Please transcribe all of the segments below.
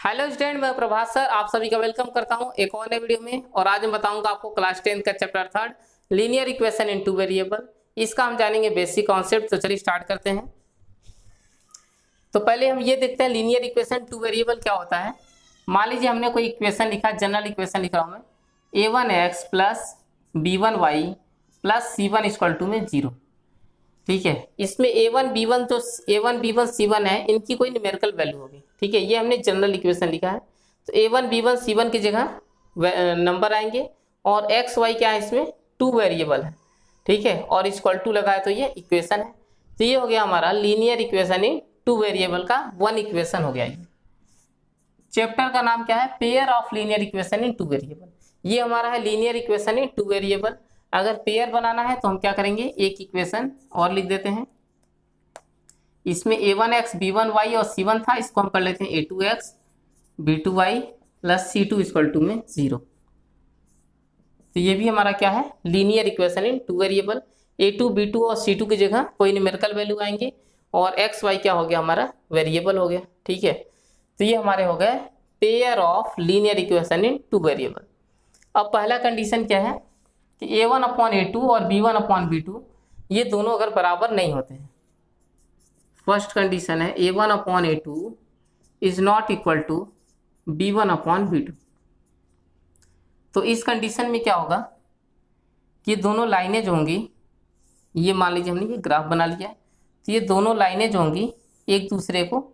Hello student, मैं प्रभात sir आप सभी का वेलकम करता हूं एक और नए वीडियो में। और आज मैं बताऊंगा आपको क्लास 10 का chapter 3 linear equation in two variable. इसका हम जानेंगे बेसिक कॉन्सेप्ट। तो चलिए स्टार्ट करते हैं। तो पहले हम ये देखते हैं लीनियर इक्वेशन टू वेरिएबल क्या होता है। मान लीजिए हमने कोई इक्वेशन लिखा, जनरल इक्वेशन लिख रहा हूं मैं, a1x plus b1y plus c1 equal to में 0। ठीक है, इसमें a1 b1 जो a1 b1 c1 है, इनकी कोई न्यूमेरिकल वैल्यू होगी। ठीक है, ये हमने जनरल इक्वेशन लिखा है। तो a1 b1 c1 की जगह नंबर आएंगे और x y क्या है, इसमें टू वेरिएबल है। ठीक है, और इक्वल टू लगा है तो ये इक्वेशन है। तो ये हो गया हमारा linear equation in two variable का वन इक्वेशन हो गया। ये चैप्टर का नाम क्या है, pair of linear equation in two variable. ये हमारा है linear equation in two variable. अगर पेयर बनाना है तो हम क्या करेंगे, एक इक्वेशन और लिख देते हैं। इसमें a1x b1y और c1 था, इसको हम कर लेते हैं a2x b2y plus c2 equal to में 0। तो ये भी हमारा क्या है, linear equation in two variable. a2 b2 और c2 की जगह कोई न्यूमेरिकल वैल्यू आएंगे और x y क्या हो गया, हमारा वेरिएबल हो गया। ठीक है, तो ये हमारे हो गए pair of linear equation in two variable. अब पहला कंडीशन क्या है कि a1 अपॉन a2 और b1 अपॉन b2 ये दोनों अगर बराबर नहीं होते हैं। फर्स्ट कंडीशन है a1 upon a2 is not equal to b1 upon b2। तो इस कंडीशन में क्या होगा कि ये दोनों लाइनें जो होंगी, ये मान लीजिए हमने ये ग्राफ बना लिया है, तो ये दोनों लाइनें जो होंगी एक दूसरे को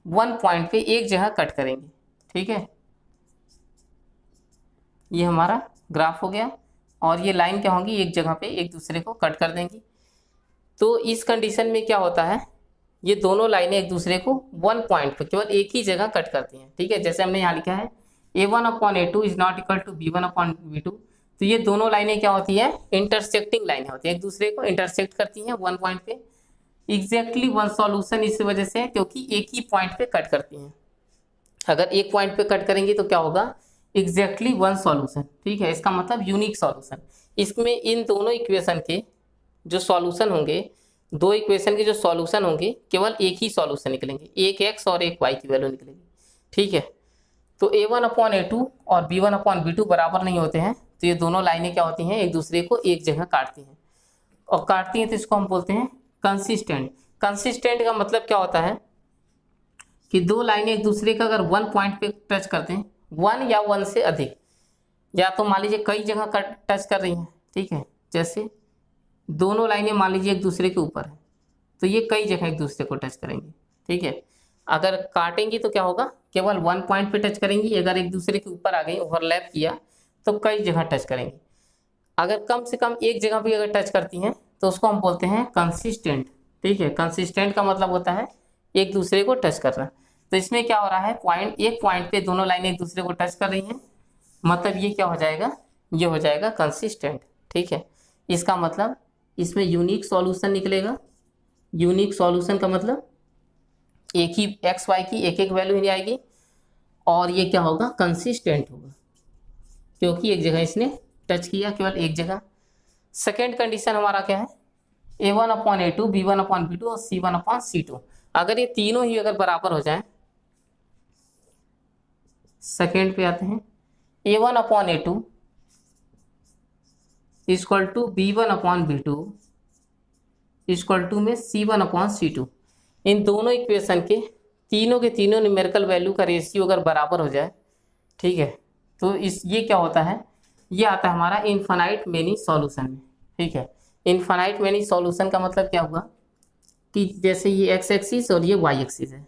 वन पॉइंट पे एक जगह कट करेंगे। ठीक है, ये हमारा ग्राफ हो गया और ये लाइन क्या होंगी, एक जगह पे एक दूसरे को कट कर देंगी। तो इस कंडीशन में क्या होता है, ये दोनों लाइनें एक दूसरे को वन पॉइंट पे केवल एक ही जगह कट करती हैं। ठीक है, जैसे हमने यहाँ लिखा है a1 upon a2 is not equal to b1 upon b2। तो ये दोनों लाइनें क्या होती है, इंटरसेक्टिंग लाइनें होती हैं, एक दूसरे को इंटरसेक्ट करती हैं वन पॉइंट पे। एग्जैक्टली वन सॉल्यूशन इस वजह से है क्योंकि एक ही पॉइंट पे कट करती हैं। अगर एक पॉइंट पे कट करेंगी तो क्या होगा, एग्जैक्टली वन सॉल्यूशन। ठीक है, इसका मतलब यूनिक सॉल्यूशन। इसमें इन दोनों इक्वेशन के जो सॉल्यूशन होंगे, दो इक्वेशन के जो सॉल्यूशन होंगे, केवल एक ही सॉल्यूशन निकलेंगे, एक x और एक y की वैल्यू निकलेगी। ठीक है, तो a1 अपॉन a2 और b1 अपॉन b2 बराबर नहीं होते हैं, तो ये दोनों लाइनें क्या होती हैं, एक दूसरे को एक जगह काटती हैं। और काटती हैं तो इसको हम बोलते हैं कंसिस्टेंट। कंसिस्टेंट का मतलब क्या होता है कि दो लाइनें एक दूसरे का अगर वन पॉइंट पे टच करते हैं, वन या वन से अधिक, या तो मान लीजिए कई जगह टच कर रही हैं। ठीक है, जैसे दोनों लाइनें मान लीजिए एक दूसरे के ऊपर है, तो ये कई जगह एक दूसरे को टच करेंगी। ठीक है, अगर काटेंगी तो क्या होगा, केवल वन पॉइंट पे टच करेंगी। अगर एक दूसरे के ऊपर आ गई, ओवरलैप किया, तो कई जगह टच करेंगी। अगर कम से कम एक जगह भी अगर टच करती हैं तो उसको हम बोलते हैं कंसिस्टेंट। ठीक है, कंसिस्टेंट का मतलब होता है एक दूसरे को टच करना। तो इसमें क्या हो रहा है, एक पॉइंट पे दोनों लाइनें एक दूसरे को टच कर रही हैं, मतलब ये क्या हो जाएगा, ये हो जाएगा कंसिस्टेंट। ठीक है, इसका मतलब इसमें यूनिक सॉल्यूशन निकलेगा। यूनिक सॉल्यूशन का मतलब एक ही एक्स वाई की एक एक वैल्यू ही आएगी और ये क्या होगा, कंसिस्टेंट होगा क्योंकि एक जगह इसने टच किया, केवल एक जगह। सेकेंड कंडीशन हमारा क्या है, a1 upon a2 b1 upon b2 और c1 अपॉन c2। अगर ये तीनों ही अगर बराबर हो जाए, सेकेंड पे आते हैं, a1 upon a2 equal to b1 upon b2 equal to में c1 अपॉन c2। इन दोनों इक्वेशन के तीनों न्यूमेरिकल वैल्यू का रेशियो अगर बराबर हो जाए, ठीक है, तो ये क्या होता है, ये आता है हमारा इनफाइनाइट मेनी सॉल्यूशन में। ठीक है, इनफाइनाइट मेनी सॉल्यूशन का मतलब क्या हुआ कि जैसे ये एक्स एक्सिस और ये वाई एक्सिस है।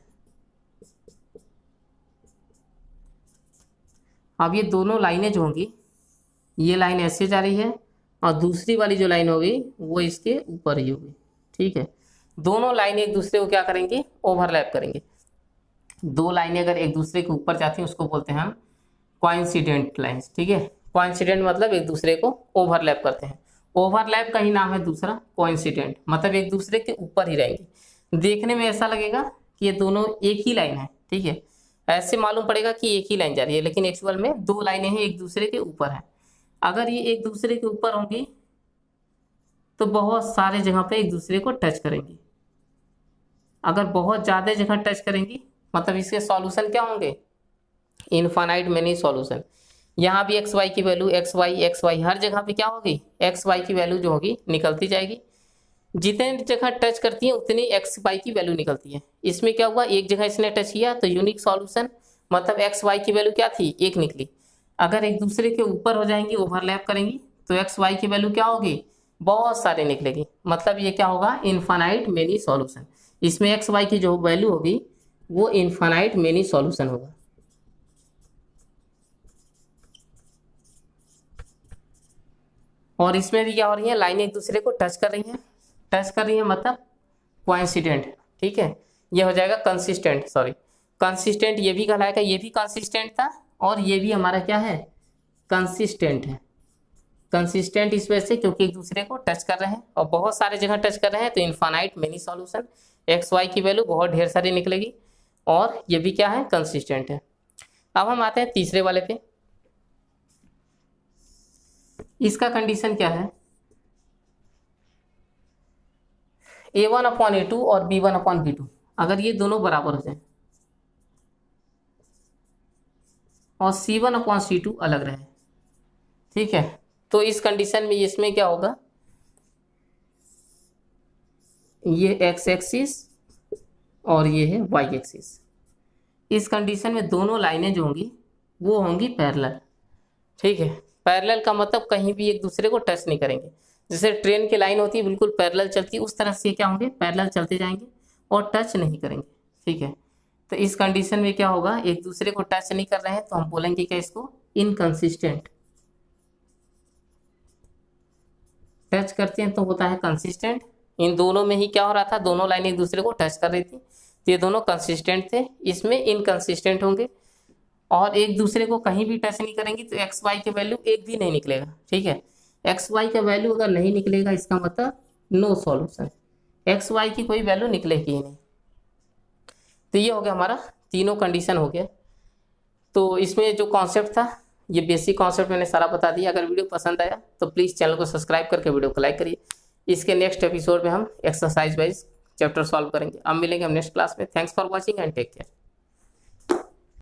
अब ये दोनों लाइनें जो होंगी, ये लाइन ऐसे जा रही है और दूसरी वाली जो लाइन होगी वो इसके ऊपर ही होगी। ठीक है, दोनों लाइनें एक दूसरे को क्या करेंगे, ओवरलैप करेंगे। दो लाइनें अगर एक दूसरे के ऊपर जाती हैं उसको बोलते हैं हम कोइंसिडेंट लाइंस। ठीक है, कोइंसिडेंट मतलब एक दूसरे को ओवरलैप करते हैं। ओवरलैप का ही नाम है दूसरा कोइंसिडेंट, मतलब एक दूसरे के ऊपर ही रहेंगे। देखने में ऐसा लगेगा कि ये दोनों एक ही लाइन है। ठीक है, ऐसे मालूम पड़ेगा कि एक ही लाइन जा रही है, लेकिन एक्चुअल में दो लाइनें हैं, एक दूसरे के ऊपर है। अगर ये एक दूसरे के ऊपर होंगी तो बहुत सारे जगह पे एक दूसरे को टच करेंगी। अगर बहुत ज़्यादा जगह टच करेंगी मतलब इसके सॉल्यूशन क्या होंगे, इनफाइनाइट मेनी सॉल्यूशन। यहाँ भी एक्स वाई की वैल्यू एक्स वाई हर जगह पे क्या होगी, एक्स वाई की वैल्यू जो होगी निकलती जाएगी। जितने जगह टच करती है उतनी एक्स वाई की वैल्यू निकलती है। इसमें क्या हुआ, एक जगह इसने टच किया तो यूनिक सॉल्यूशन, मतलब एक्स वाई की वैल्यू क्या थी, एक निकली। अगर एक दूसरे के ऊपर हो जाएंगी, ओवरलैप करेंगी, तो एक्स वाई की वैल्यू क्या होगी, बहुत सारे निकलेगी। मतलब ये क्या होगा, इनफाइनाइट मेनी सॉल्यूशन। इसमें एक्स वाई की जो वैल्यू होगी वो इनफाइनाइट मेनी सॉल्यूशन होगा। और इसमें भी क्या हो रही है, लाइन एक दूसरे को टच कर रही है। टच कर रही है मतलब कोइंसिडेंट, ठीक है। ये हो जाएगा कंसिस्टेंट, सॉरी कंसिस्टेंट ये भी कहलाएगा, ये भी कंसिस्टेंट था और ये भी हमारा क्या है, कंसिस्टेंट है। कंसिस्टेंट इस वजह से क्योंकि एक दूसरे को टच कर रहे हैं और बहुत सारे जगह टच कर रहे हैं, तो infinite many solution, x y की वैल्यू बहुत ढेर सारी निकलेगी और ये भी क्या है, कंसिस्टेंट है। अब हम आते हैं तीसरे वाले पे। इसका कंडीशन क्या है, A1/A2 और B1/B2 अगर ये दोनों बराबर हो जाए और C1/C2 अलग रहे, ठीक है, तो इस कंडीशन में इसमें क्या होगा, ये एक्स एक्सिस और ये है वाई एक्सिस। इस कंडीशन में दोनों लाइनें जो होंगी वो होंगी पैरेलल, ठीक है। पैरेलल का मतलब कहीं भी एक दूसरे को टच नहीं करेंगे। जैसे ट्रेन की लाइन होती है बिल्कुल पैरेलल चलती है, उस तरह से क्या होंगे, पैरेलल चलते जाएंगे और टच नहीं करेंगे, ठीक है। तो इस कंडीशन में क्या होगा, एक दूसरे को टच नहीं कर रहे हैं तो हम बोलेंगे क्या इसको, इनकंसिस्टेंट। टच करते हैं तो होता है कंसिस्टेंट। इन दोनों में ही क्या हो रहा था, दोनों लाइन एक दूसरे को टच कर रही थी, तो ये दोनों कंसिस्टेंट थे, इसमें इनकंसिस्टेंट होंगे। और एक दूसरे को कहीं भी टच नहीं करेंगी तो एक्स वाई के वैल्यू एक भी नहीं निकलेगा, ठीक है। एक्स वाई का वैल्यू अगर नहीं निकलेगा इसका मतलब नो सॉल्यूशन, एक्स वाई की कोई वैल्यू निकलेगी ही नहीं। तो ये हो गया हमारा तीनों कंडीशन हो गया। तो इसमें जो कॉन्सेप्ट था ये बेसिक कॉन्सेप्ट मैंने सारा बता दिया। अगर वीडियो पसंद आया तो प्लीज़ चैनल को सब्सक्राइब करके वीडियो को लाइक करिए। इसके नेक्स्ट एपिसोड में हम एक्सरसाइज वाइज चैप्टर सॉल्व करेंगे। अब मिलेंगे हम नेक्स्ट क्लास में। Thanks for watching and take care.